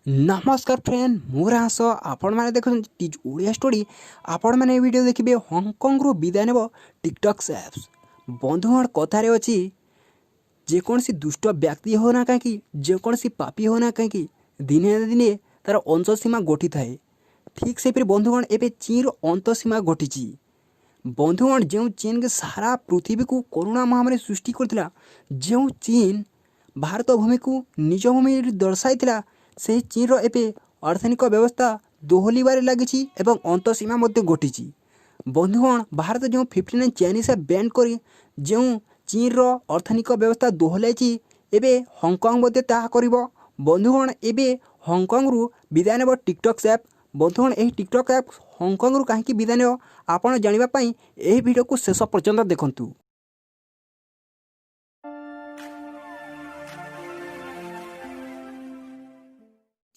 नमस्कार फ्रेंड मोर हाँस आपण मैंने देखते ओडिया स्टोरी आपण मैंने वीडियो देखिए हंगकंग रु विदाय नेब टिकटक एप्स बंधुगण कथार अच्छी जेकोसी दुष्ट व्यक्ति होना कहीं जेकोसी पापी होना कहीं दिने दिने तार अंश सीमा गठि थाए ठीक से फिर बंधुगण एवं चीन अंत सीमा घटी बंधुगण जो चीन के सारा पृथ्वी को कोरोना महामारी सृष्टि करथिला जो चीन भारत भूमि को निज भूमि दर्शाई से चीन एवं अर्थनैतिक व्यवस्था दोहलिबार लगी अंत सीमा घटी बंधुगण भारत जो 59 चाइनीज बैन कर जो चीन अर्थनैतिक व्यवस्था दोहलाई एवं हंगकंग कर बंधुगण एवं हंगकंग रु विदाय नेब टिकटक ऐप बंधुगण यही टिकटक ऐप हंगकंग रु कहीं विदाय नेब आपण जानापी यह वीडियो को शेष पर्यंत देखंतु।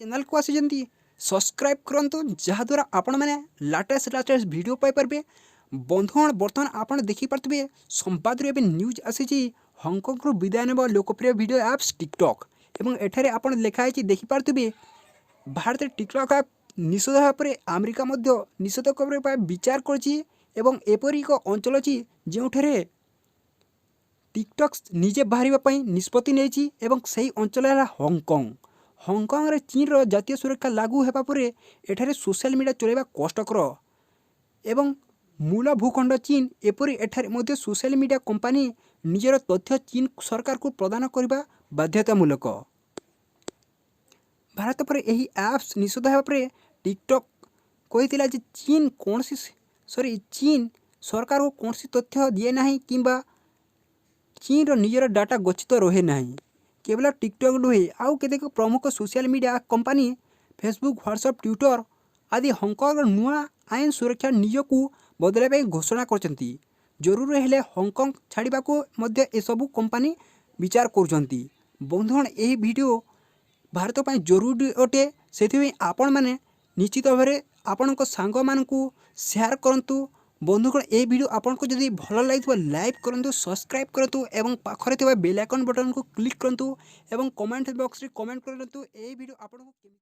चैनल को आसी सब्सक्राइब करंतु जहाद्वारा आपण मैंने लाटेस्ट वीडियो पाइपर बंधुगण बर्तमान आपड़ देखिपे संवाद न्यूज आसी हंगकंग रु विदाय नेब लोकप्रिय वीडियो एप्स टिकटक एवं एठारे आप लिखाई देखिपे भारत टिकटक ऐप निषेध भाव में अमेरिका निषेध विचार करपरी एक अंचल अच्छी जो टिकटक निजे बाहर निष्पत्ति नहीं से अंचल है हंगकंग हंगकंग रे चीन रो जातीय सुरक्षा लागू होगा पर एठारे सोशल मीडिया चलैबा कष्टकर एवं मूल भूखंड चीन एपरी एठारे मध्य सोशल मीडिया कंपनी निजर तथ्य चीन सरकार को प्रदान करने बाध्यतामूलक भारत पर यही ऐप्स निषेध होगा पर टिकटक कही चीन कौन चीन सरकार को कौन तथ्य दिए ना कि चीन निजर डाटा गच्छित रहे ना केवल टिकटक नुहे आउ केतेक प्रमुख social media company Facebook WhatsApp Twitter आदि हंगकंग नुआ आईन सुरक्षा निजकू बदलवाई घोषणा करछंती जरूरी हेले हंगकंग छाड़ा को सबू कंपनी विचार करुँच बंधुगण यही वीडियो भारत पर जरूरी अटे से आपण मैंने निश्चित भाव में आपण सांग मानू शेयर करंतु बंधुगण ये वीडियो आपको जब भल लगे लाइक करूँ सब्सक्राइब करूँ एवं पाखरे बेल आइकन बटन को क्लिक करूँ एवं कमेंट बॉक्स रे कमेंट करूँ ये वीडियो आपको